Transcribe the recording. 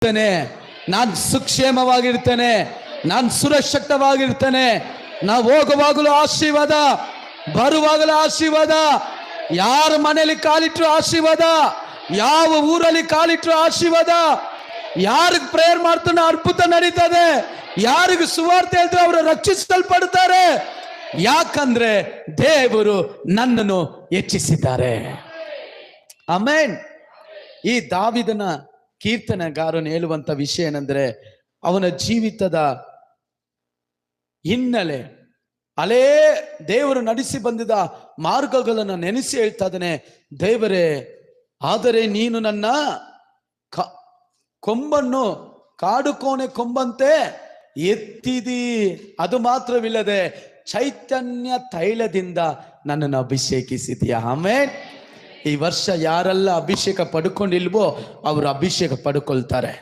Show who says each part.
Speaker 1: ಇರ್ತೇನೆ, ನಾನು ಸುಕ್ಷೇಮವಾಗಿರ್ತೇನೆ, ನಾನು ಸುರಕ್ಷಿತವಾಗಿರ್ತೇನೆ. ನಾವು ಹೋಗುವಾಗಲೂ ಆಶೀರ್ವಾದ, ಬರುವಾಗಲೂ ಆಶೀರ್ವಾದ. ಯಾರ ಮನೆಯಲ್ಲಿ ಕಾಲಿಟ್ರು ಆಶೀರ್ವಾದ, ಯಾವ ಊರಲ್ಲಿ ಕಾಲಿಟ್ರು ಆಶೀರ್ವಾದ. ಯಾರಿಗೆ ಪ್ರೇಯರ್ ಮಾಡ್ತಾನೆ ಅದ್ಭುತ ನಡೀತದೆ, ಯಾರಿಗೆ ಸುವಾರ್ತೆ ಹೇಳ್ತಾರೆ ಅವರು ರಕ್ಷಿಸಲ್ಪಡ್ತಾರೆ. ಯಾಕಂದ್ರೆ ದೇವರು ನನ್ನನ್ನು ಹೆಚ್ಚಿಸಿದ್ದಾರೆ. ಆಮೆನ್. ಈ ದಾವಿದನ ಕೀರ್ತನೆಗಾರನು ಹೇಳುವಂತ ವಿಷಯ ಏನಂದ್ರೆ, ಅವನ ಜೀವಿತದ ಹಿನ್ನೆಲೆ, ಹಳೇ ದೇವರು ನಡೆಸಿ ಬಂದಿದ್ದ ಮಾರ್ಗಗಳನ್ನು ನೆನೆಸಿ ಹೇಳ್ತಾ ಇದ್ದಾನೆ. ದೇವರೇ, ಆದರೆ ನೀನು ನನ್ನ ಕೊಂಬನ್ನು ಕಾಡು ಕೋಣೆ ಕೊಂಬಂತೆ ಎತ್ತಿದಿ, ಅದು ಮಾತ್ರವಿಲ್ಲದೆ ಚೈತನ್ಯ ತೈಲದಿಂದ ನನ್ನನ್ನು ಅಭಿಷೇಕಿಸಿದೀಯ. ಆಮೇನ್. ಈ ವರ್ಷ ಯಾರೆಲ್ಲ ಅಭಿಷೇಕ ಪಡ್ಕೊಂಡಿಲ್ವೋ ಅವರು ಅಭಿಷೇಕ ಪಡ್ಕೊಳ್ತಾರೆ.